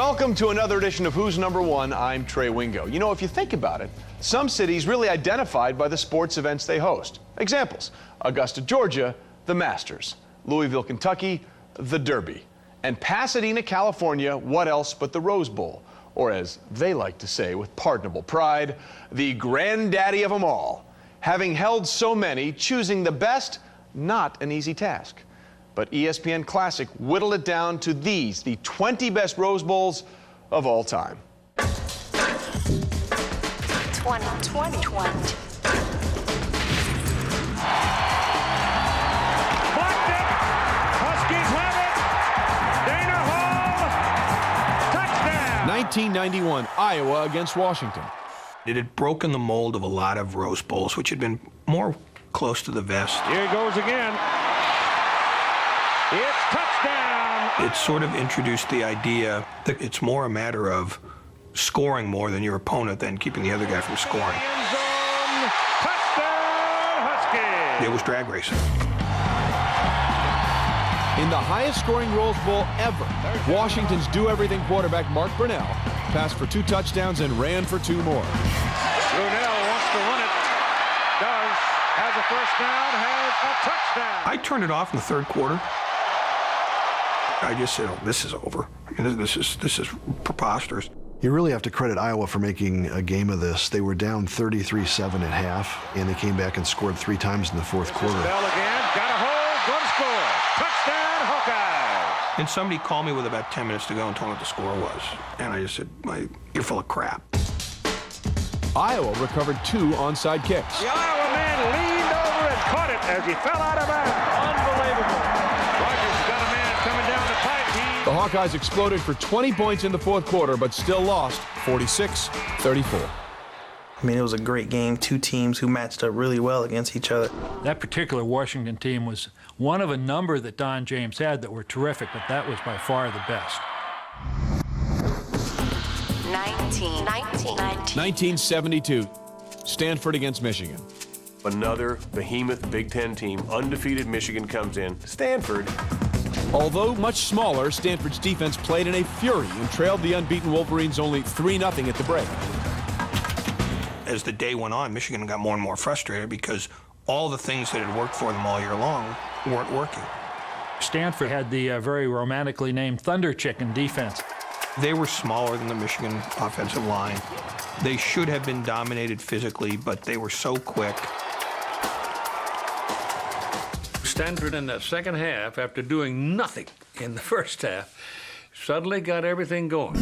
Welcome to another edition of Who's Number One. I'm Trey Wingo. You know, if you think about it, some cities really identified by the sports events they host. Examples: Augusta, Georgia, the Masters; Louisville, Kentucky, the Derby; and Pasadena, California, what else but the Rose Bowl? Or as they like to say with pardonable pride, the granddaddy of them all. Having held so many, choosing the best, not an easy task. But ESPN Classic whittled it down to these, the 20 best Rose Bowls of all time. 2020. Blocked it. Huskies have it. Dana Hall. Touchdown. 1991, Iowa against Washington. It had broken the mold of a lot of Rose Bowls, which had been more close to the vest. Here he goes again. It's touchdown. It sort of introduced the idea that it's more a matter of scoring more than your opponent than keeping the other guy from scoring. End zone. Touchdown, Huskies. It was drag racing. In the highest scoring Rose Bowl ever, Washington's do-everything quarterback Mark Brunell passed for 2 touchdowns and ran for 2 more. Brunell wants to run it. Does. Has a first down. Has a touchdown. I turned it off in the third quarter. I just said, oh, this is over. I mean, this is preposterous. You really have to credit Iowa for making a game of this. They were down 33-7 at half, and they came back and scored 3 times in the fourth quarter. Bell again. Got a hold. Going to score. Touchdown, Hawkeyes. And somebody called me with about 10 minutes to go and told me what the score was. And I just said, you're full of crap. Iowa recovered 2 onside kicks. The Iowa man leaned over and caught it as he fell out of bounds. Unbelievable. Rogers got a man coming down the pipe. The Hawkeyes exploded for 20 points in the fourth quarter, but still lost 46-34. I mean, it was a great game. 2 teams who matched up really well against each other. That particular Washington team was one of a number that Don James had that were terrific, but that was by far the best. 1972, Stanford against Michigan. Another behemoth Big Ten team, undefeated Michigan comes in. Stanford. Although much smaller, Stanford's defense played in a fury and trailed the unbeaten Wolverines only 3-0 at the break. As the day went on, Michigan got more and more frustrated because all the things that had worked for them all year long weren't working. Stanford had the very romantically named Thunder Chicken defense. They were smaller than the Michigan offensive line. They should have been dominated physically, but they were so quick. Stanford in that second half, after doing nothing in the first half, suddenly got everything going.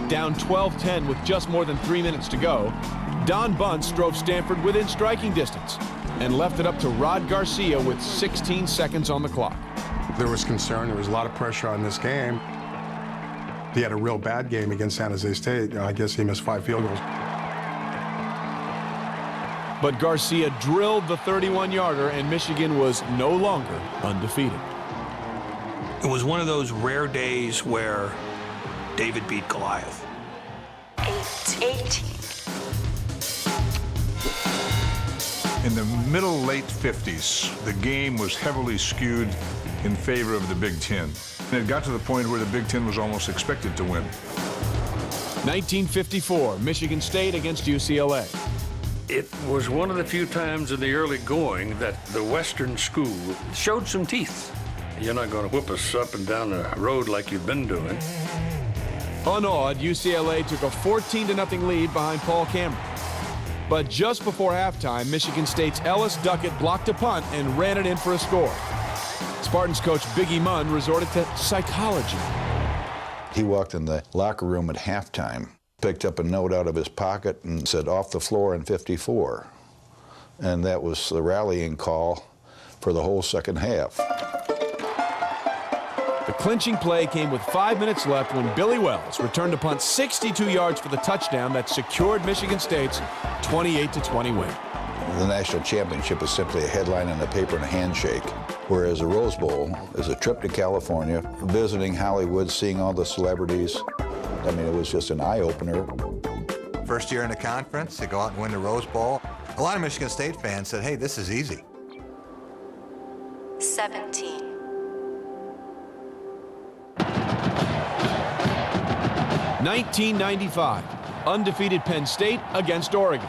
Down 12-10 with just more than 3 minutes to go, Don Bunce drove Stanford within striking distance and left it up to Rod Garcia with 16 seconds on the clock. There was concern. There was a lot of pressure on this game. He had a real bad game against San Jose State. I guess he missed 5 field goals. But Garcia drilled the 31-yarder, and Michigan was no longer undefeated. It was one of those rare days where David beat Goliath. 18. In the late 50s, the game was heavily skewed in favor of the Big Ten. And it got to the point where the Big Ten was almost expected to win. 1954, Michigan State against UCLA. It was one of the few times in the early going that the Western school showed some teeth. You're not going to whip us up and down the road like you've been doing. Unawed, UCLA took a 14-0 lead behind Paul Cameron. But just before halftime, Michigan State's Ellis Duckett blocked a punt and ran it in for a score. Spartans coach Biggie Munn resorted to psychology. He walked in the locker room at halftime, picked up a note out of his pocket and said, "Off the floor in 54." And that was the rallying call for the whole second half. The clinching play came with 5 minutes left when Billy Wells returned to punt 62 yards for the touchdown that secured Michigan State's 28-20 win. The national championship is simply a headline in the paper and a handshake, whereas the Rose Bowl is a trip to California, visiting Hollywood, seeing all the celebrities. I mean, it was just an eye-opener. First year in the conference, to go out and win the Rose Bowl. A lot of Michigan State fans said, hey, this is easy. 17. 1995, undefeated Penn State against Oregon.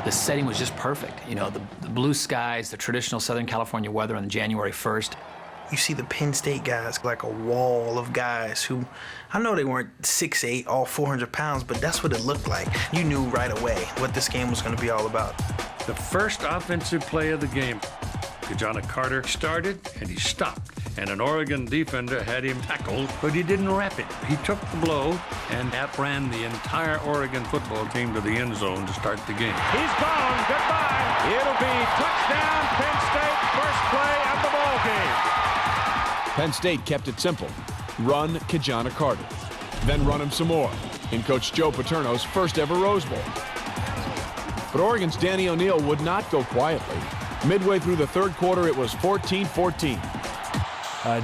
The setting was just perfect. You know, the blue skies, the traditional Southern California weather on January 1st. You see the Penn State guys, like a wall of guys who, I know they weren't 6'8", all 400 pounds, but that's what it looked like. You knew right away what this game was going to be all about. The first offensive play of the game, Kajana Carter started and he stopped. And an Oregon defender had him tackled, but he didn't wrap it. He took the blow and outran the entire Oregon football team to the end zone to start the game. He's gone. Goodbye. It'll be touchdown, Penn State, first play of the ball game. Penn State kept it simple. Run Kajana Carter. Then run him some more in Coach Joe Paterno's first ever Rose Bowl. But Oregon's Danny O'Neill would not go quietly. Midway through the third quarter, it was 14-14.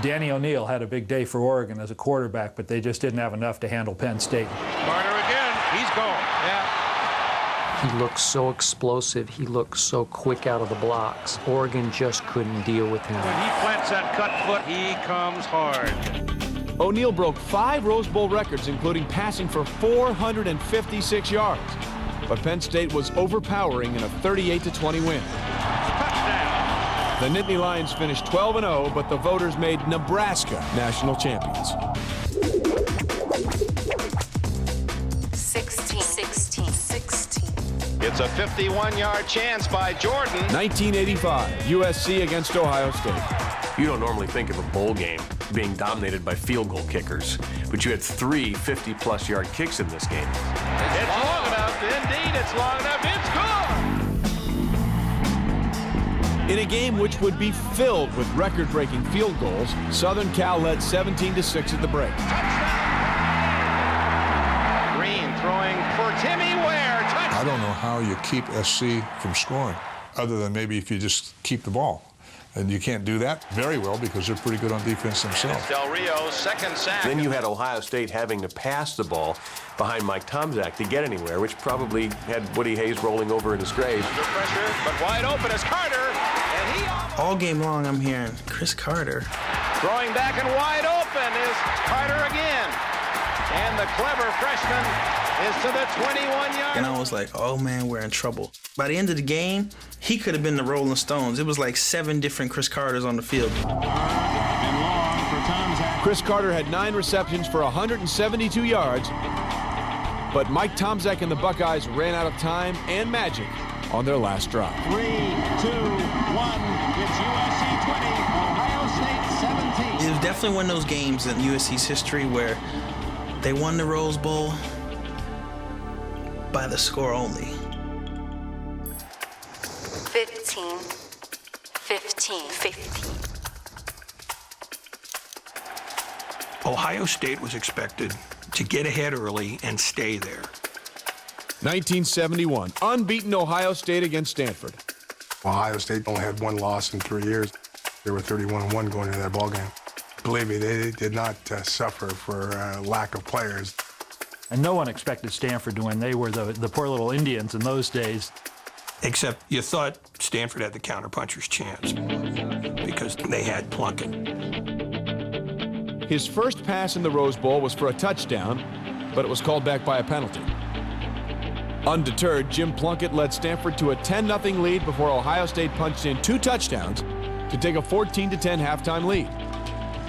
Danny O'Neill had a big day for Oregon as a quarterback, but they just didn't have enough to handle Penn State. Carter again. He's gone. Yeah. He looked so explosive. He looked so quick out of the blocks. Oregon just couldn't deal with him. When he plants that cut foot, he comes hard. O'Neill broke 5 Rose Bowl records, including passing for 456 yards. But Penn State was overpowering in a 38-20 win. The Nittany Lions finished 12-0, but the voters made Nebraska national champions. 16. It's a 51-yard chance by Jordan. 1985, USC against Ohio State. You don't normally think of a bowl game being dominated by field goal kickers, but you had 3 50-plus yard kicks in this game. It's long enough. Indeed, it's long enough. It's good. In a game which would be filled with record-breaking field goals, Southern Cal led 17-6 at the break. Green throwing for Timmy Ware. Touchdown. I don't know how you keep SC from scoring, other than maybe if you just keep the ball. And you can't do that very well because they're pretty good on defense themselves. Del Rio's second sack. Then you had Ohio State having to pass the ball behind Mike Tomczak to get anywhere, which probably had Woody Hayes rolling over in his grave. Under pressure, but wide open is Carter. And he All game long, I'm hearing Chris Carter. throwing back and wide open is Carter again. And the clever freshman is to the 21-yard. And I was like, oh man, we're in trouble. By the end of the game, he could have been the Rolling Stones. It was like 7 different Chris Carters on the field. Chris Carter had 9 receptions for 172 yards, but Mike Tomczak and the Buckeyes ran out of time and magic on their last drive. 3, 2, 1, it's USC 20, Ohio State 17. It was definitely one of those games in USC's history where they won the Rose Bowl by the score only. 15. Ohio State was expected to get ahead early and stay there. 1971, unbeaten Ohio State against Stanford. Ohio State only had 1 loss in 3 years. They were 31-1 going into that ball game. Believe me, they did not suffer for lack of players. And no one expected Stanford to win. They were the poor little Indians in those days. Except you thought Stanford had the counterpuncher's chance because they had Plunkett. His first pass in the Rose Bowl was for a touchdown, but it was called back by a penalty. Undeterred, Jim Plunkett led Stanford to a 10-0 lead before Ohio State punched in 2 touchdowns to take a 14-10 halftime lead.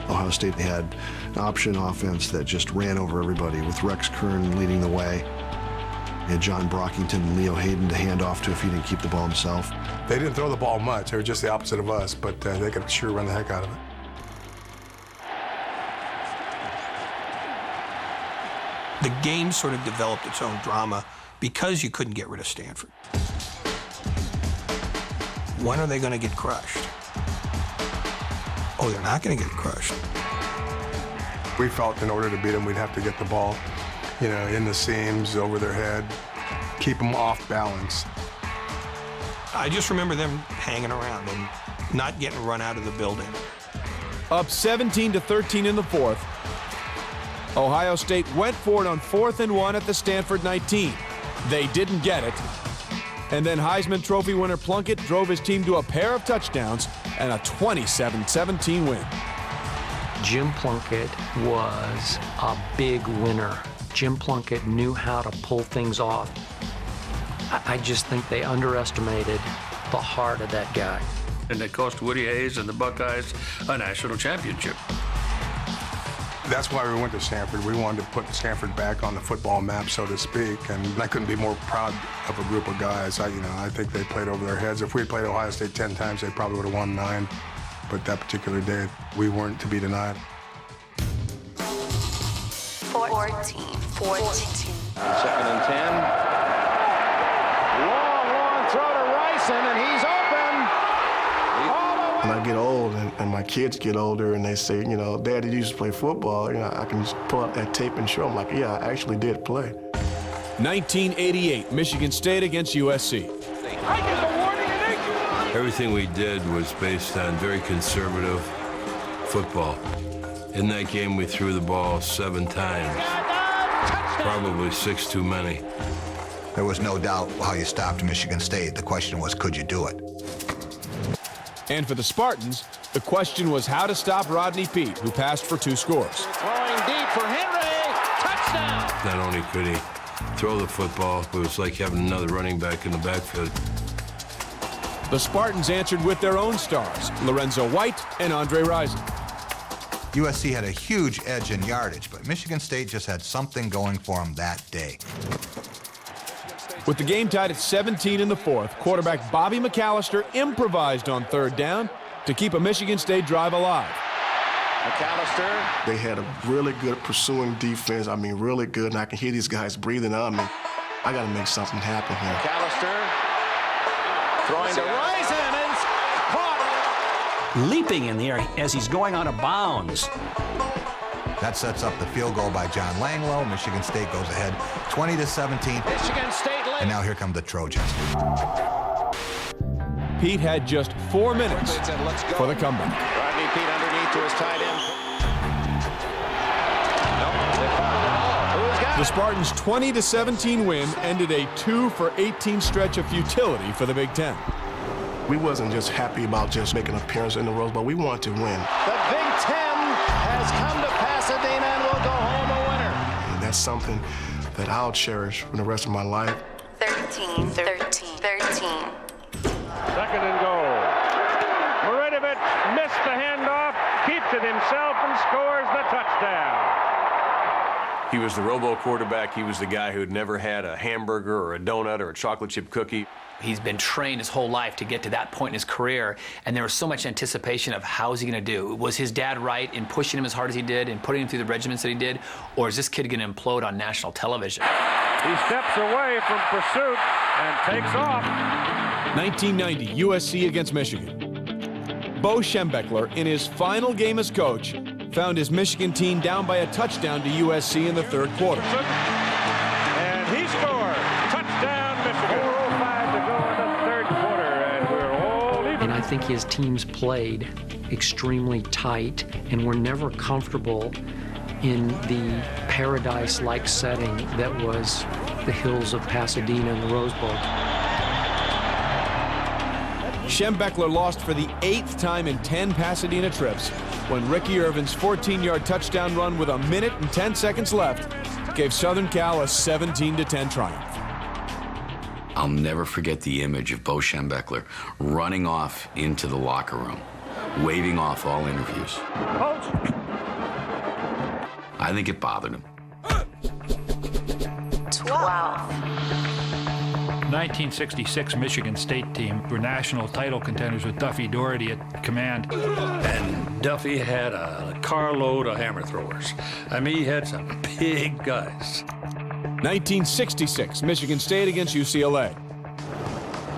Ohio State had an option offense that just ran over everybody, with Rex Kern leading the way and John Brockington and Leo Hayden to hand off to if he didn't keep the ball himself. They didn't throw the ball much. They were just the opposite of us, but they could sure run the heck out of it. The game sort of developed its own drama because you couldn't get rid of Stanford. When are they going to get crushed? Oh, they're not going to get crushed. We felt in order to beat them, we'd have to get the ball, in the seams, over their head, keep them off balance. I just remember them hanging around and not getting run out of the building. Up 17-13 in the fourth, Ohio State went for it on 4th and 1 at the Stanford 19. They didn't get it. And then Heisman Trophy winner Plunkett drove his team to a pair of touchdowns and a 27-17 win. Jim Plunkett was a big winner. Jim Plunkett knew how to pull things off. I just think they underestimated the heart of that guy. And it cost Woody Hayes and the Buckeyes a national championship. That's why we went to Stanford. We wanted to put Stanford back on the football map, so to speak, and I couldn't be more proud of a group of guys. I think they played over their heads. If we had played Ohio State 10 times, they probably would have won 9. But that particular day, we weren't to be denied. 14. 2nd and 10. Long throw to Ryson, and he's open. When I get old and my kids get older and they say, you know, Dad, did you used to play football? You know, I can just pull out that tape and show them, like, yeah, I actually did play. 1988, Michigan State against USC. Everything we did was based on very conservative football. In that game, we threw the ball 7 times, probably 6 too many. There was no doubt how you stopped Michigan State. The question was, could you do it? And for the Spartans, the question was how to stop Rodney Peete, who passed for 2 scores. Throwing deep for Henry. Touchdown. Not only could he throw the football, it was like having another running back in the backfield. The Spartans answered with their own stars, Lorenzo White and Andre Rison. USC had a huge edge in yardage, but Michigan State just had something going for them that day. With the game tied at 17 in the 4th, quarterback Bobby McAllister improvised on 3rd down to keep a Michigan State drive alive. McAllister. They had a really good pursuing defense. I mean, really good, and I can hear these guys breathing on me. I got to make something happen here. McAllister throwing to Rison, and caught. Leaping in the air as he's going out of bounds. That sets up the field goal by John Langlow. Michigan State goes ahead 20-17. Michigan State leads. And now here come the Trojans. Peete had just 4 minutes for the comeback. Rodney Peete underneath to his tight end. The Spartans' 20-17 win ended a 2-for-18 stretch of futility for the Big Ten. We wasn't just happy about just making an appearance in the Rose Bowl. We wanted to win. The Big Ten has come to Pasadena and will go home a winner. And that's something that I'll cherish for the rest of my life. 13. 2nd and goal. Marinovich missed the handoff, keeps it himself, and scores the touchdown. He was the robo quarterback. He was the guy who had never had a hamburger or a donut or a chocolate chip cookie. He's been trained his whole life to get to that point in his career, and there was so much anticipation of how is he going to do. Was his dad right in pushing him as hard as he did and putting him through the regiments that he did, or is this kid going to implode on national television? He steps away from pursuit and takes off. 1990, USC against Michigan. Bo Schembechler, in his final game as coach, found his Michigan team down by a touchdown to USC in the 3rd quarter. And he scored. Touchdown, Michigan. 4:05 to go in the 3rd quarter, and we're all even. And I think his teams played extremely tight and were never comfortable in the paradise-like setting that was the hills of Pasadena and the Rose Bowl. Schembechler lost for the 8th time in 10 Pasadena trips when Ricky Irvin's 14-yard touchdown run with 1 minute and 10 seconds left gave Southern Cal a 17-10 triumph. I'll never forget the image of Bo Schembechler running off into the locker room, waving off all interviews. Coach. I think it bothered him. 12. 1966 Michigan State team were national title contenders with Duffy Doherty at command. And Duffy had a carload of hammer throwers. I mean, he had some big guys. 1966 Michigan State against UCLA.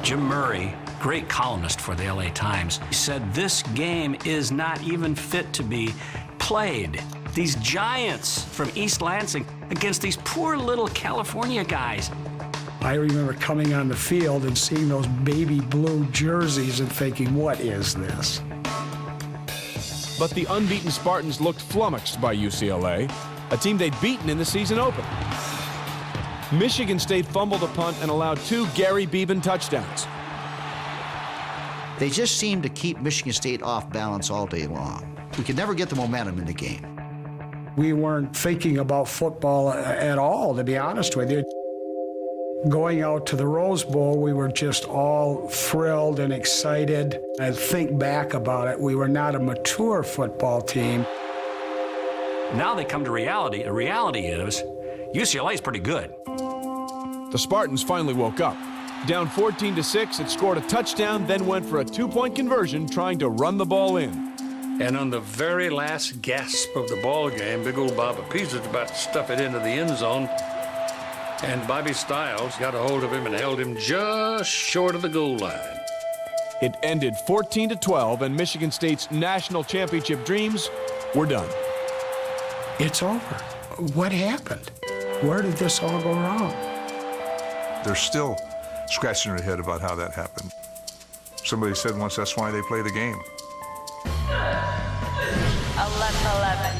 Jim Murray, great columnist for the LA Times, said this game is not even fit to be played. These giants from East Lansing against these poor little California guys. I remember coming on the field and seeing those baby blue jerseys and thinking, what is this? But the unbeaten Spartans looked flummoxed by UCLA, a team they'd beaten in the season opener. Michigan State fumbled a punt and allowed 2 Gary Beban touchdowns. They just seemed to keep Michigan State off balance all day long. We could never get the momentum in the game. We weren't thinking about football at all, to be honest with you. Going out to the Rose Bowl, we were just all thrilled and excited. I think back about it, we were not a mature football team. Now they come to reality. The reality is UCLA is pretty good. The Spartans finally woke up. Down 14-6, it scored a touchdown, then went for a two-point conversion, trying to run the ball in. And on the very last gasp of the ball game, big old Bob Appiza's about to stuff it into the end zone. And Bobby Stiles got a hold of him and held him just short of the goal line. It ended 14-12, and Michigan State's national championship dreams were done. It's over. What happened? Where did this all go wrong? They're still scratching their head about how that happened. Somebody said once that's why they play the game.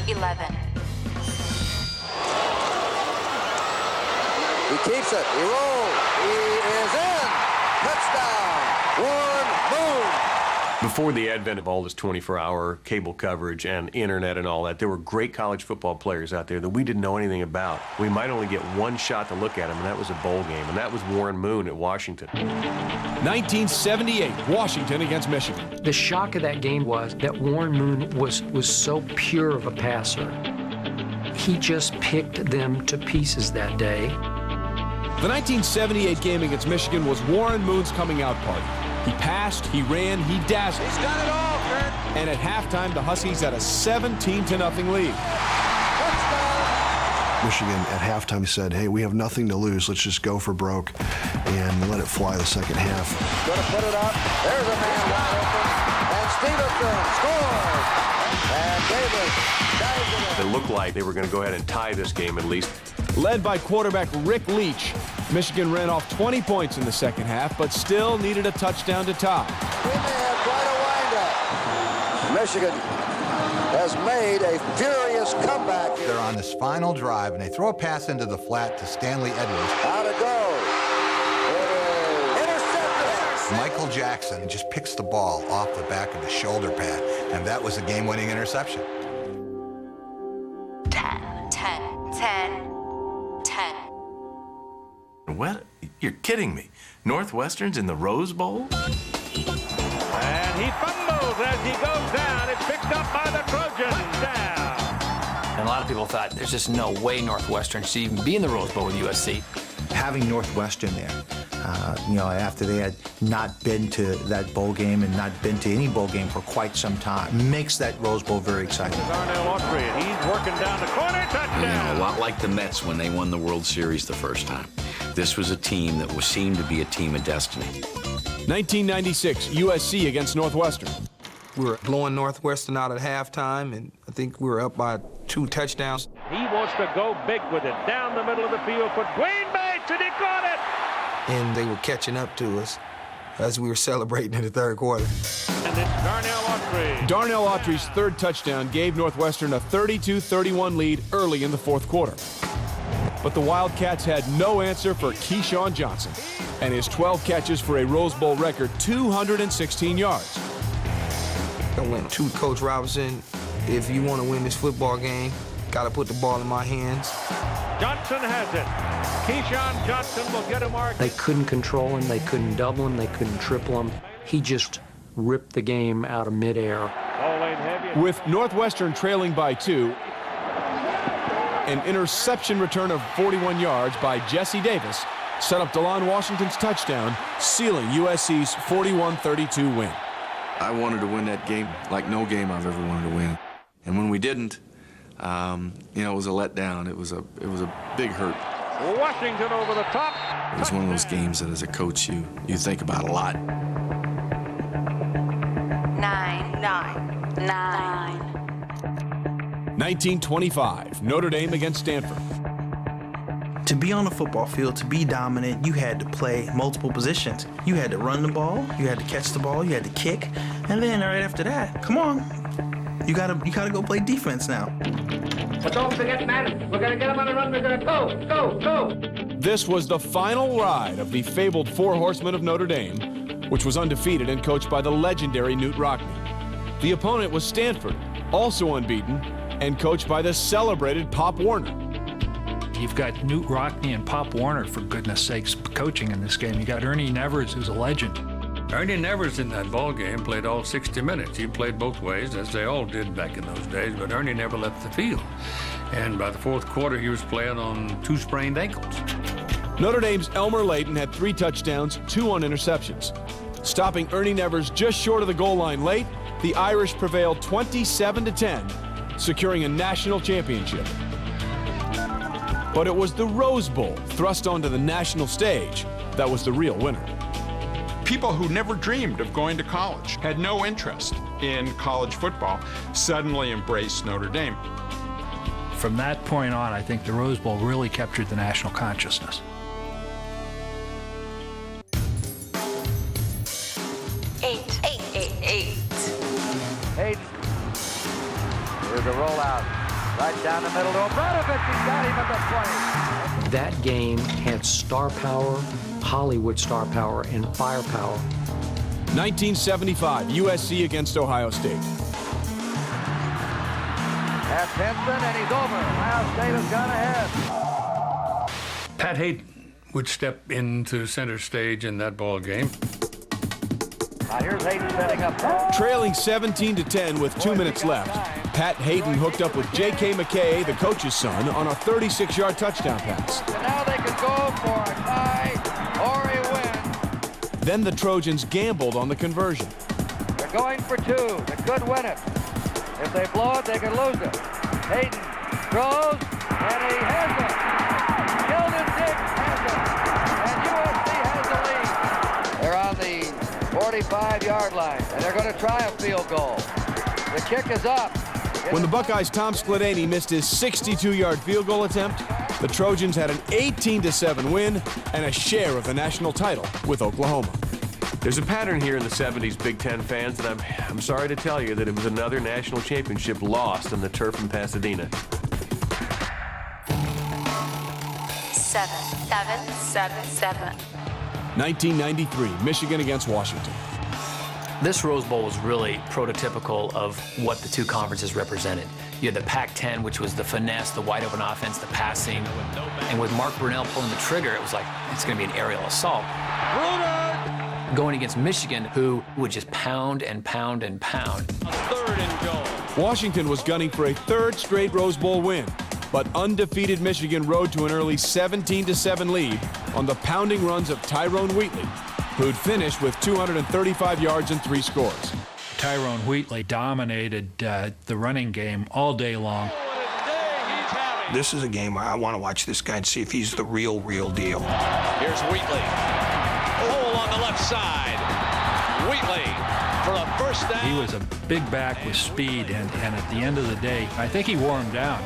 11. He keeps it. He rolls. He is in. Touchdown. Warren Moon. Before the advent of all this 24-hour cable coverage and internet and all that, there were great college football players out there that we didn't know anything about. We might only get one shot to look at them, and that was a bowl game, and that was Warren Moon at Washington. 1978, Washington against Michigan. The shock of that game was that Warren Moon was so pure of a passer. He just picked them to pieces that day. The 1978 game against Michigan was Warren Moon's coming out party. He passed, he ran, he dazzled. He's got it all, Kurt. And at halftime, the Huskies had a 17-0 lead. Michigan at halftime said, hey, we have nothing to lose. Let's just go for broke and let it fly the second half. Going to put it up. There's a man wide open. And Stevenson scores. And Davis dives it in. It looked like they were going to go ahead and tie this game at least. Led by quarterback Rick Leach, Michigan ran off 20 points in the second half, but still needed a touchdown to tie. We may have quite a windup. Michigan has made a furious comeback here. They're on this final drive, and they throw a pass into the flat to Stanley Edwards. How to go. Intercepted. Michael Jackson just picks the ball off the back of the shoulder pad, and that was a game-winning interception. 10. What? You're kidding me. Northwestern's in the Rose Bowl? And he fumbles as he goes down. It's picked up by the Trojans. Down. And a lot of people thought there's just no way Northwestern should even be in the Rose Bowl with USC. Having Northwestern there, after they had not been to that bowl game and not been to any bowl game for quite some time, makes that Rose Bowl very exciting. Darnell Autry, and he's working down the corner. Touchdown. A lot like the Mets when they won the World Series the first time. This was a team that seemed to be a team of destiny. 1996, USC against Northwestern. We were blowing Northwestern out at halftime, and I think we were up by 2 touchdowns. He wants to go big with it. Down the middle of the field for Dwayne Bates, and he caught it. And they were catching up to us as we were celebrating in the third quarter. And it's Darnell Autry. Darnell Autry's third touchdown gave Northwestern a 32-31 lead early in the fourth quarter. But the Wildcats had no answer for Keyshawn Johnson and his 12 catches for a Rose Bowl record 216 yards. I went to Coach Robinson, if you want to win this football game, got to put the ball in my hands. Johnson has it. Keyshawn Johnson will get him marked. They couldn't control him, they couldn't double him, they couldn't triple him. He just ripped the game out of midair. Ball ain't heavy. With Northwestern trailing by 2, an interception return of 41 yards by Jesse Davis set up DeLon Washington's touchdown, sealing USC's 41-32 win. I wanted to win that game like no game I've ever wanted to win. And when we didn't, it was a letdown. It was a big hurt. Washington over the top. It was one of those games that as a coach you think about a lot. 9. 1925, Notre Dame against Stanford. To be on the football field, to be dominant, you had to play multiple positions. You had to run the ball, you had to catch the ball, you had to kick, and then right after that, come on, you gotta go play defense now. But don't forget, man, we're gonna get them on the run. We're gonna go. This was the final ride of the fabled Four Horsemen of Notre Dame, which was undefeated and coached by the legendary Knute Rockne. The opponent was Stanford, also unbeaten, and coached by the celebrated Pop Warner. You've got Newt Rockne and Pop Warner, for goodness sakes, coaching in this game. You got Ernie Nevers, who's a legend. Ernie Nevers in that ball game played all 60 minutes. He played both ways, as they all did back in those days, but Ernie never left the field. And by the fourth quarter, he was playing on 2 sprained ankles. Notre Dame's Elmer Layton had 3 touchdowns, 2 on interceptions. Stopping Ernie Nevers just short of the goal line late, the Irish prevailed 27-10, securing a national championship. But it was the Rose Bowl thrust onto the national stage that was the real winner. People who never dreamed of going to college, had no interest in college football, suddenly embraced Notre Dame. From that point on, I think the Rose Bowl really captured the national consciousness. Eight. Hayden. Here's a rollout. Right down the middle to Obradovic. He got him at the 20. That game had star power, Hollywood star power, and firepower. 1975, USC against Ohio State. That's Henson, and he's over. Ohio State has gone ahead. Pat Hayden would step into center stage in that ball game. Now here's Hayden setting up. Trailing 17-10 with 2 minutes left, Pat Hayden hooked up with J.K. McKay, the coach's son, on a 36-yard touchdown pass. And now they can go for a tie or a win. Then the Trojans gambled on the conversion. They're going for 2. They could win it. If they blow it, they could lose it. Hayden throws, and he has it. Sheldon Diggs has it. And USC has the lead. They're on the 45-yard line, and they're going to try a field goal. The kick is up. When the Buckeyes' Tom Skladany missed his 62-yard field goal attempt, the Trojans had an 18-7 win and a share of the national title with Oklahoma. There's a pattern here in the 70s, Big Ten fans, and I'm sorry to tell you that it was another national championship lost on the turf in Pasadena. 7. 1993, Michigan against Washington. This Rose Bowl was really prototypical of what the 2 conferences represented. You had the Pac-10, which was the finesse, the wide open offense, the passing. And with Mark Brunell pulling the trigger, it was like, it's going to be an aerial assault. Going against Michigan, who would just pound and pound and pound. 3rd and goal. Washington was gunning for a 3rd straight Rose Bowl win, but undefeated Michigan rode to an early 17-7 lead on the pounding runs of Tyrone Wheatley, who'd finished with 235 yards and 3 scores. Tyrone Wheatley dominated the running game all day long. This is a game where I want to watch this guy and see if he's the real deal. Here's Wheatley. Hole on the left side. Wheatley for a first down. He was a big back with speed, and at the end of the day, I think he wore him down.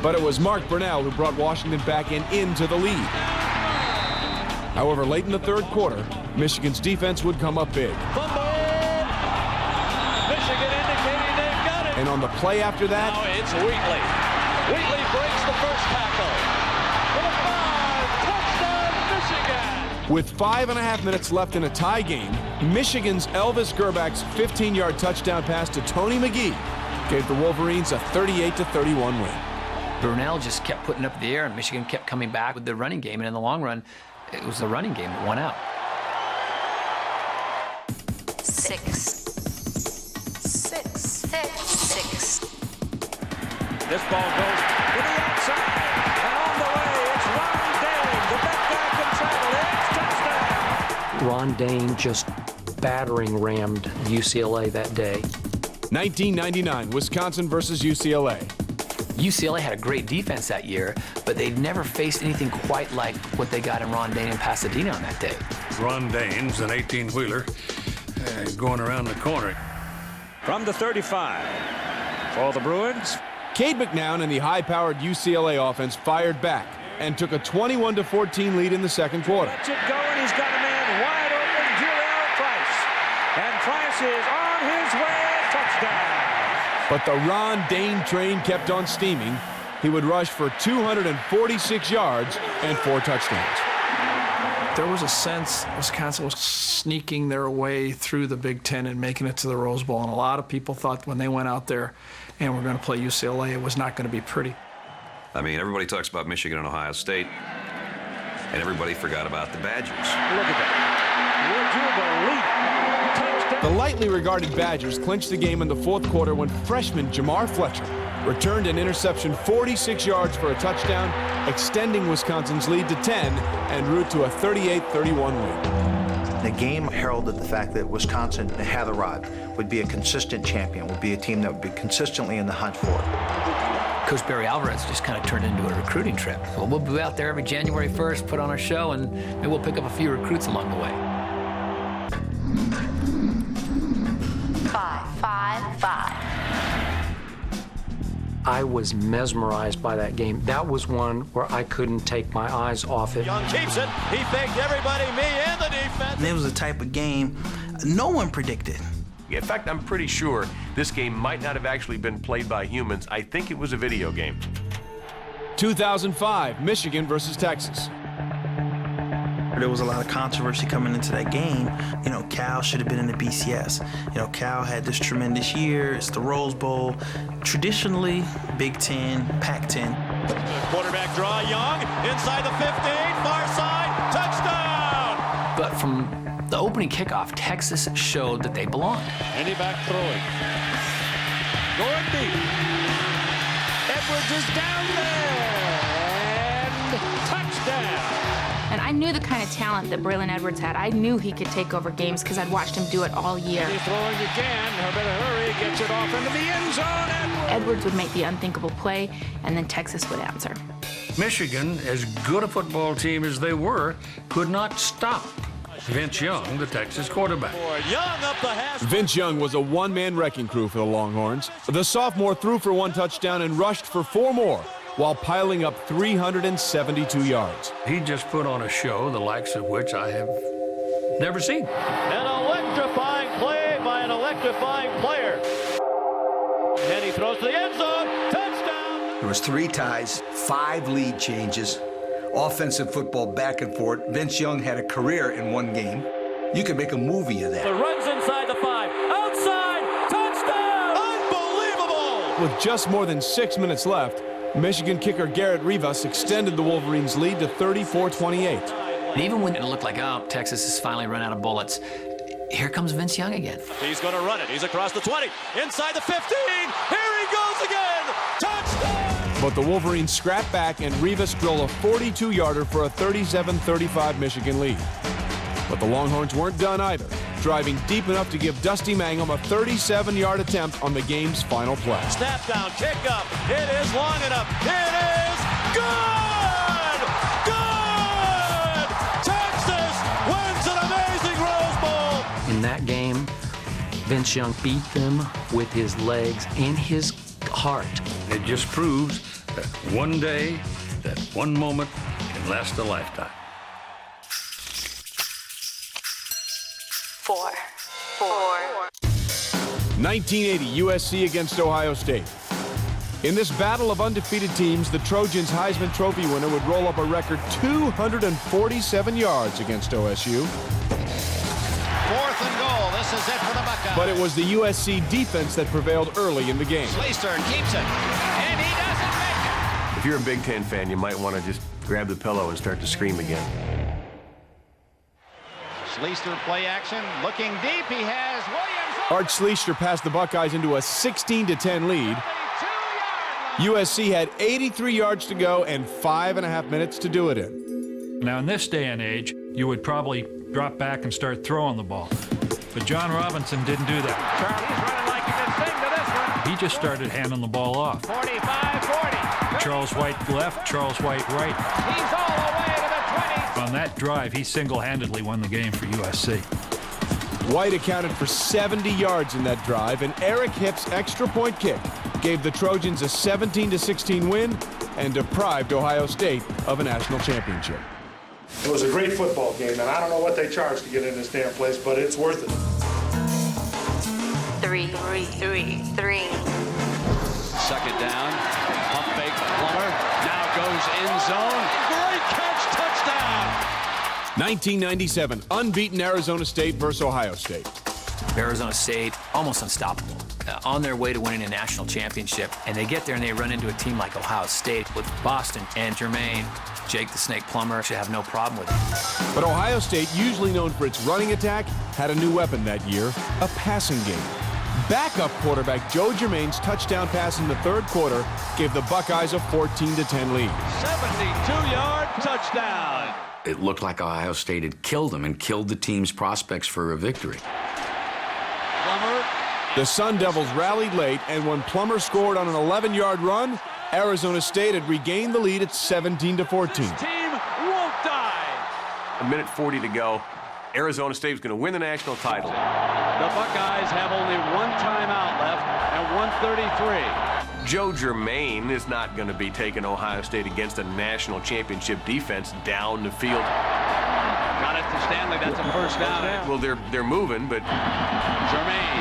But it was Mark Brunell who brought Washington back into the lead. However, late in the 3rd quarter, Michigan's defense would come up big. Fumble! Michigan indicating they've got it. And on the play after that, now it's Wheatley. Wheatley breaks the first tackle. For a 5, touchdown, Michigan! with 5.5 minutes left in a tie game, Michigan's Elvis Gerbach's 15-yard touchdown pass to Tony McGee gave the Wolverines a 38-31 win. Brunell just kept putting up the air, and Michigan kept coming back with the running game, and in the long run, it was the running game that won out. 6. This ball goes to the outside, and on the way, it's Ron Dane. The best guy can travel. It's touchdown. Ron Dane just battering rammed UCLA that day. 1999, Wisconsin versus UCLA. UCLA had a great defense that year, but they'd never faced anything quite like what they got in Ron Dane in Pasadena on that day. Ron Dane's an 18-wheeler going around the corner. From the 35 for the Bruins. Cade McNown and the high-powered UCLA offense fired back and took a 21-14 lead in the second quarter. Let's it go, and he's got a man wide open, Julian Price. And Price is on his way, touchdown. But the Ron Dane train kept on steaming. He would rush for 246 yards and 4 touchdowns. There was a sense Wisconsin was sneaking their way through the Big Ten and making it to the Rose Bowl, and a lot of people thought when they went out there and were going to play UCLA, it was not going to be pretty. I mean, everybody talks about Michigan and Ohio State, and everybody forgot about the Badgers. Look at that. The lightly regarded Badgers clinched the game in the fourth quarter when freshman Jamar Fletcher returned an interception 46 yards for a touchdown, extending Wisconsin's lead to 10 en route to a 38-31 win. The game heralded the fact that Wisconsin had arrived, would be a consistent champion, would be a team that would be consistently in the hunt for it. Coach Barry Alvarez just kind of turned into a recruiting trip. Well, we'll be out there every January 1st, put on our show, and maybe we'll pick up a few recruits along the way. 5-5-5. I was mesmerized by that game. That was one where I couldn't take my eyes off it. Young keeps it. He faked everybody, me and the defense. And it was the type of game no one predicted. In fact, I'm pretty sure this game might not have actually been played by humans. I think it was a video game. 2005, Michigan versus Texas. There was a lot of controversy coming into that game. You know, Cal should have been in the BCS. You know, Cal had this tremendous year. It's the Rose Bowl. Traditionally, Big Ten, Pac-10. Quarterback draw, Young, inside the 15, far side, touchdown! But from the opening kickoff, Texas showed that they belonged. And he back throwing. Going deep. Edwards is down there. And touchdown. And I knew the kind of talent that Braylon Edwards had. I knew he could take over games because I'd watched him do it all year. He's throwing again. Better hurry. Gets it off into the end zone. Edwards would make the unthinkable play, and then Texas would answer. Michigan, as good a football team as they were, could not stop Vince Young, the Texas quarterback. Young up the hash. Vince Young was a one-man wrecking crew for the Longhorns. The sophomore threw for one touchdown and rushed for 4 more, while piling up 372 yards. He just put on a show the likes of which I have never seen. An electrifying play by an electrifying player. And he throws to the end zone. Touchdown! There was 3 ties, 5 lead changes, offensive football back and forth. Vince Young had a career in one game. You could make a movie of that. The runs inside the 5. Outside! Touchdown! Unbelievable! With just more than 6 minutes left, Michigan kicker Garrett Rivas extended the Wolverines' lead to 34-28. And even when it looked like, oh, Texas has finally run out of bullets, here comes Vince Young again. He's going to run it. He's across the 20, inside the 15. Here he goes again. Touchdown! But the Wolverines scrap back and Rivas drilled a 42-yarder for a 37-35 Michigan lead. But the Longhorns weren't done either, driving deep enough to give Dusty Mangum a 37-yard attempt on the game's final play. Snap down, kick up. It is long enough. It is good! Good! Texas wins an amazing Rose Bowl! In that game, Vince Young beat them with his legs and his heart. It just proves that one day, that one moment can last a lifetime. 4. 1980 USC against Ohio State. In this battle of undefeated teams, the Trojans' Heisman Trophy winner would roll up a record 247 yards against OSU. 4th and goal. This is it for the Buckeyes. But it was the USC defense that prevailed early in the game. Schleister keeps it, and he doesn't make it. If you're a Big Ten fan, you might want to just grab the pillow and start to scream again. Schleister play action, looking deep. He has Williams. Art Schleister passed the Buckeyes into a 16-10 lead. USC had 83 yards to go and 5.5 minutes to do it in. Now, in this day and age, you would probably drop back and start throwing the ball. But John Robinson didn't do that. Charlie's running like he can sing to this one. He just started handing the ball off. 45-40. Charles White left, Charles White right. He's all the way to the 20. On that drive, he single-handedly won the game for USC. White accounted for 70 yards in that drive, and Eric Hipp's extra point kick gave the Trojans a 17-16 win and deprived Ohio State of a national championship. It was a great football game, and I don't know what they charged to get in this damn place, but it's worth it. 3. Second down, pump fake Plummer, now goes end zone. Great catch, touchdown! 1997, unbeaten Arizona State versus Ohio State. Arizona State, almost unstoppable, on their way to winning a national championship. And they get there and they run into a team like Ohio State with Boston and Jermaine. Jake the Snake Plummer should have no problem with it. But Ohio State, usually known for its running attack, had a new weapon that year, a passing game. Backup quarterback Joe Germain's touchdown pass in the third quarter gave the Buckeyes a 14-10 lead. 72-yard touchdown. It looked like Ohio State had killed them and killed the team's prospects for a victory. Plummer. The Sun Devils rallied late, and when Plummer scored on an 11-yard run, Arizona State had regained the lead at 17-14. Team won't die. A minute 40 to go. Arizona State was going to win the national title. The Buckeyes have only one timeout left at 1:33. Joe Germain is not going to be taking Ohio State against a national championship defense down the field. Got it to Stanley. That's a first down. Well, they're moving, but Germain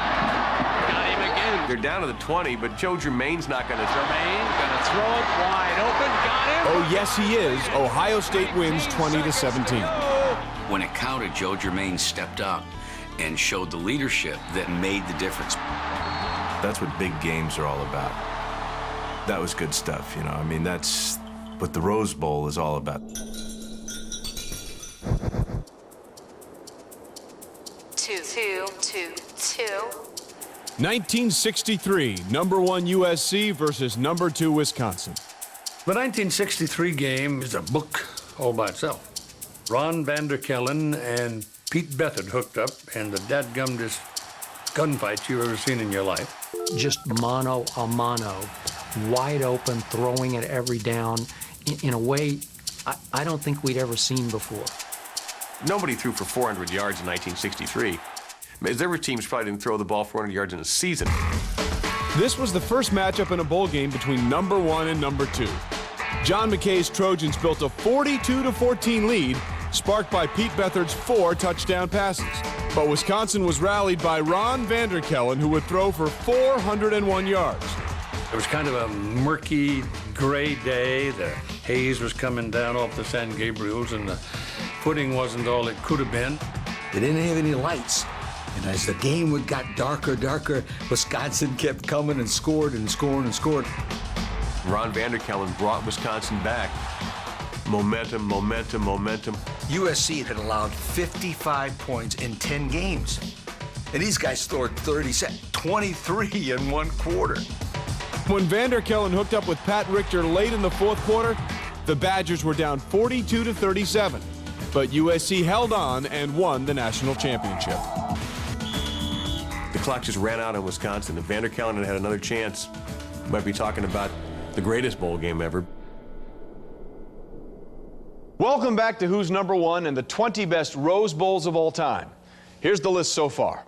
got him again. they're down to the 20, but Joe Germain's not going to. Germain gonna throw it wide open. Got him. Oh, yes, he is. Ohio State wins 20-17. When it counted, Joe Germain stepped up and showed the leadership that made the difference. That's what big games are all about. That was good stuff, you know. I mean, that's what the Rose Bowl is all about. Two. 1963, #1 USC versus #2 Wisconsin. The 1963 game is a book all by itself. Ron Vanderkellen and Pete Bethard hooked up, and the dadgumdest gunfight you've ever seen in your life. Just mano a mano, wide open, throwing it every down in a way I don't think we'd ever seen before. Nobody threw for 400 yards in 1963. There were teams probably didn't throw the ball 400 yards in a season. This was the first matchup in a bowl game between #1 and #2. John McKay's Trojans built a 42-14 lead, sparked by Pete Bethard's 4 touchdown passes. But Wisconsin was rallied by Ron Vanderkellen, who would throw for 401 yards. It was kind of a murky, gray day. The haze was coming down off the San Gabriels, and the footing wasn't all it could have been. They didn't have any lights. And as the game got darker, Wisconsin kept coming and scored and scored and scored. Ron Vanderkellen brought Wisconsin back. Momentum. USC had allowed 55 points in 10 games. And these guys scored 23 in one quarter. When Vanderkellen hooked up with Pat Richter late in the fourth quarter, the Badgers were down 42-37. But USC held on and won the national championship. The clock just ran out on Wisconsin. If Vanderkellen had another chance, we might be talking about the greatest bowl game ever. Welcome back to Who's #1 and the 20 best Rose Bowls of all time. Here's the list so far.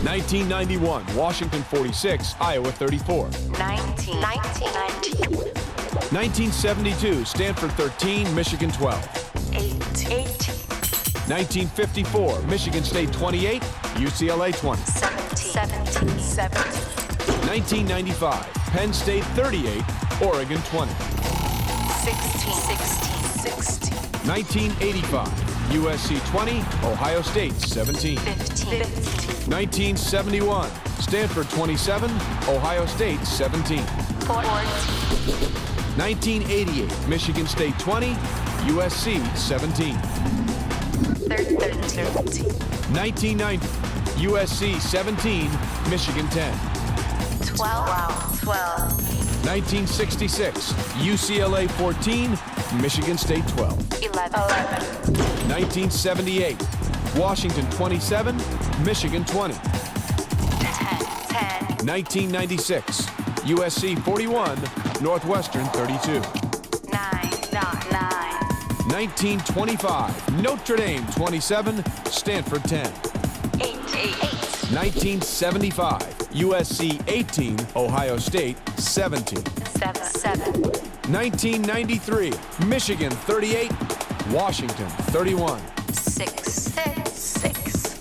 1991, Washington 46, Iowa 34. 1972, Stanford 13, Michigan 12. 1954, Michigan State 28, UCLA 20. 1995, Penn State 38, Oregon 20. 1985, USC 20, Ohio State 17. 1971, Stanford 27, Ohio State 17. 1988, Michigan State 20, USC 17. 1990, USC 17, Michigan 10. 1966, UCLA 14, Michigan State 12. 1978, Washington 27, Michigan 20. 1996, USC 41, Northwestern 32. 1925, Notre Dame 27, Stanford 10. 1975, USC 18, Ohio State 17. 1993, Michigan 38, Washington 31.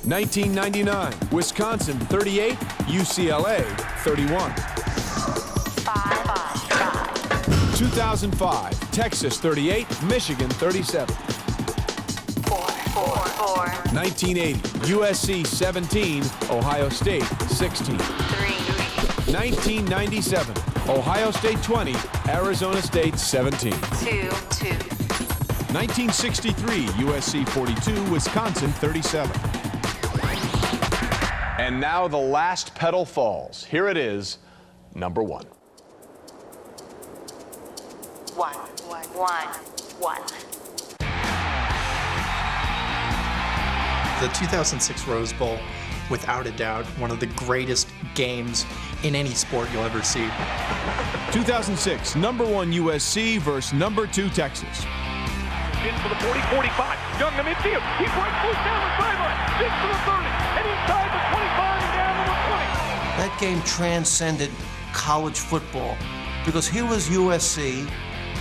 1999, Wisconsin 38, UCLA 31. 2005, Texas 38, Michigan 37. 1980, USC 17, Ohio State 16. 1997, Ohio State 20, Arizona State 17. 1963, USC 42, Wisconsin 37. And now the last pedal falls. Here it is, number 1. 1. The 2006 Rose Bowl, without a doubt, one of the greatest games in any sport you'll ever see. 2006, number 1 USC versus number 2 Texas. In for the 40-45. Young to midfield. He breaks loose down the sideline. This for the 30. And inside the 25 and down to the 20. That game transcended college football because here was USC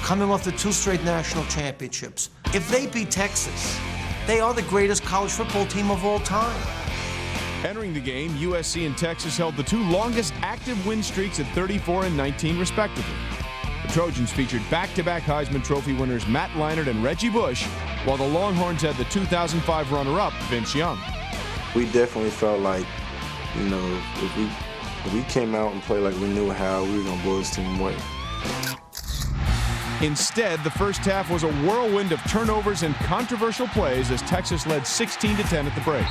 coming off the 2 straight national championships. If they beat Texas, they are the greatest college football team of all time. Entering the game, USC and Texas held the 2 longest active win streaks at 34 and 19 respectively. The Trojans featured back-to-back Heisman Trophy winners Matt Leinart and Reggie Bush, while the Longhorns had the 2005 runner-up Vince Young. We definitely felt like, if we came out and played like we knew how, we were going to blow this team away. Instead, the first half was a whirlwind of turnovers and controversial plays as Texas led 16-10 at the break.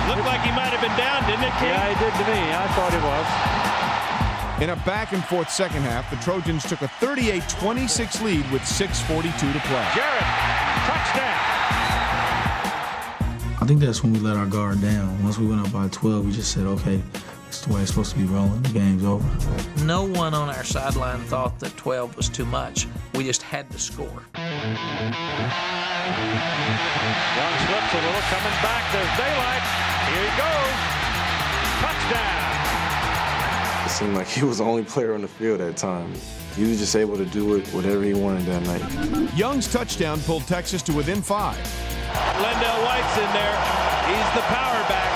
Looked like he might have been down, didn't it, King? Yeah, he did to me. I thought he was. In a back-and-forth second half, the Trojans took a 38-26 lead with 6:42 to play. Jarrett, touchdown. I think that's when we let our guard down. Once we went up by 12, we just said, okay, it's the way it's supposed to be rolling. The game's over. No one on our sideline thought that 12 was too much. We just had to score. Young slips a little, coming back. There's daylight. Here he goes. Touchdown. It seemed like he was the only player on the field at times. He was just able to do it whatever he wanted that night. Young's touchdown pulled Texas to within 5. Lendell White's in there. He's the power back.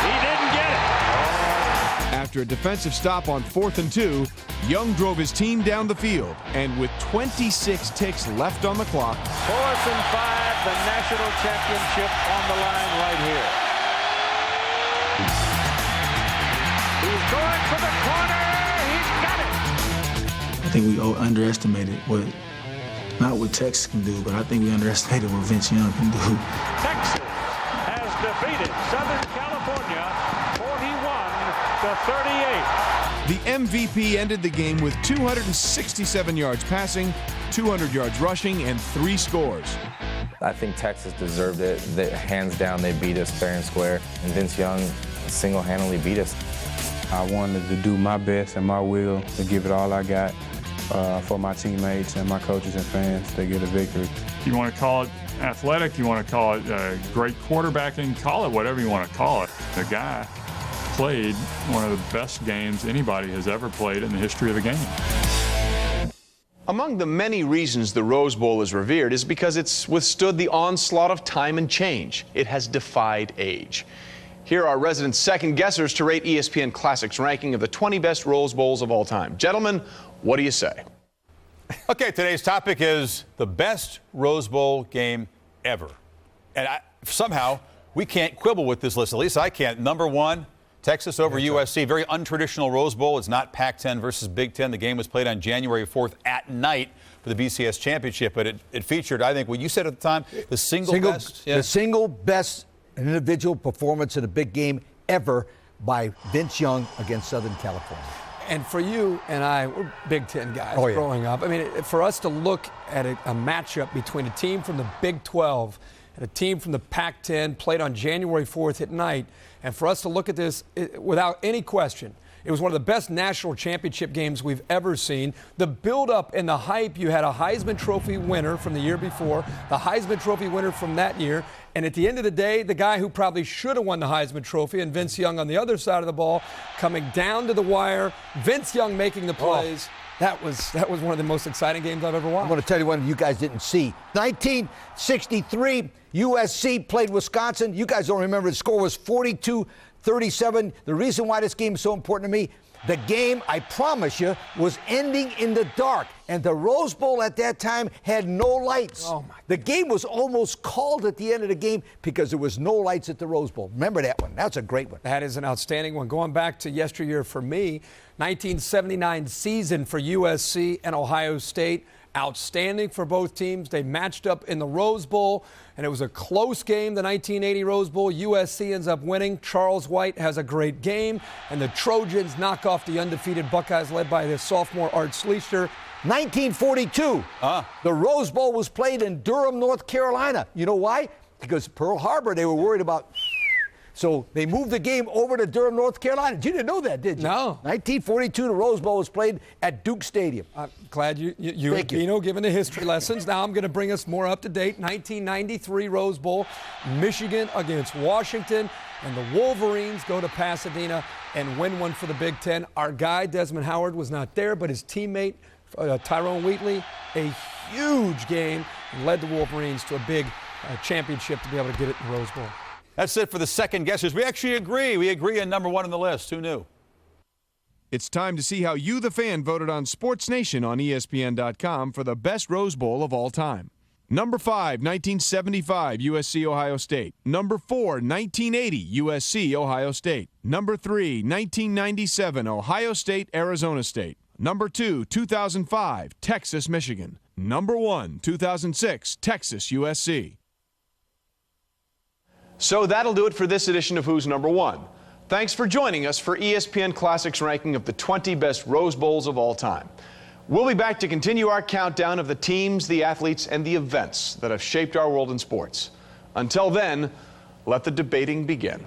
He didn't get it. After a defensive stop on 4th and 2, Young drove his team down the field, and with 26 ticks left on the clock, 4th and 5, the national championship on the line right here. He's going for the corner. He's got it. I think we underestimated not what Texas can do, but I think we underestimated what Vince Young can do. Texas has defeated Southern California 41-38. the MVP ended the game with 267 yards passing, 200 yards rushing, and 3 scores. I think Texas deserved it. Hands down, they beat us fair and square, and Vince Young single-handedly beat us. I wanted to do my best and my will to give it all I got for my teammates and my coaches and fans to get a victory. You want to call it athletic, you want to call it great quarterbacking, call it whatever you want to call it. The guy played one of the best games anybody has ever played in the history of the game. Among the many reasons the Rose Bowl is revered is because it's withstood the onslaught of time and change. It has defied age. Here are resident second guessers to rate ESPN Classic's ranking of the 20 best Rose Bowls of all time. Gentlemen, what do you say? Okay, today's topic is the best Rose Bowl game ever. And somehow we can't quibble with this list. At least I can't. Number 1, Texas over USC. Very untraditional Rose Bowl. It's not Pac-10 versus Big Ten. The game was played on January 4th at night for the BCS Championship. But it featured, I think, what you said at the time, the single best. The single best individual performance in a big game ever by Vince Young against Southern California. And for you and I, we're Big Ten guys growing up. I mean, for us to look at a matchup between a team from the Big 12 and a team from the Pac-10 played on January 4th at night, and for us to look at this without any question, it was one of the best national championship games we've ever seen. The build-up and the hype, you had a Heisman Trophy winner from the year before, the Heisman Trophy winner from that year, and at the end of the day, the guy who probably should have won the Heisman Trophy, and Vince Young on the other side of the ball, coming down to the wire, Vince Young making the plays. That was one of the most exciting games I've ever watched. I'm going to tell you one you guys didn't see. 1963, USC played Wisconsin. You guys don't remember. The score was 42-37. The reason why this game is so important to me, the game, I promise you, was ending in the dark. And the Rose Bowl at that time had no lights. Oh my! The game was almost called at the end of the game because there was no lights at the Rose Bowl. Remember that one. That's a great one. That is an outstanding one. Going back to yesteryear for me, 1979 season for USC and Ohio State. Outstanding for both teams. They matched up in the Rose Bowl, and it was a close game, the 1980 Rose Bowl. USC ends up winning. Charles White has a great game, and the Trojans knock off the undefeated Buckeyes led by the sophomore Art Schlichter. 1942, the Rose Bowl was played in Durham, North Carolina. You know why? Because Pearl Harbor, they were worried about. So they moved the game over to Durham, North Carolina. You didn't know that, did you? No. 1942, the Rose Bowl was played at Duke Stadium. I'm glad you and Dino giving the history lessons. Now I'm going to bring us more up to date. 1993 Rose Bowl, Michigan against Washington, and the Wolverines go to Pasadena and win one for the Big Ten. Our guy, Desmond Howard, was not there, but his teammate, Tyrone Wheatley, a huge game, and led the Wolverines to a big championship to be able to get it in the Rose Bowl. That's it for the second guessers. We actually agree. We agree on number one on the list. Who knew? It's time to see how you, the fan, voted on Sports Nation on ESPN.com for the best Rose Bowl of all time. Number 5, 1975, USC-Ohio State. Number 4, 1980, USC-Ohio State. Number 3, 1997, Ohio State-Arizona State. Number 2, 2005, Texas-Michigan. Number 1, 2006, Texas-USC. So that'll do it for this edition of Who's Number One. Thanks for joining us for ESPN Classic's ranking of the 20 best Rose Bowls of all time. We'll be back to continue our countdown of the teams, the athletes, and the events that have shaped our world in sports. Until then, let the debating begin.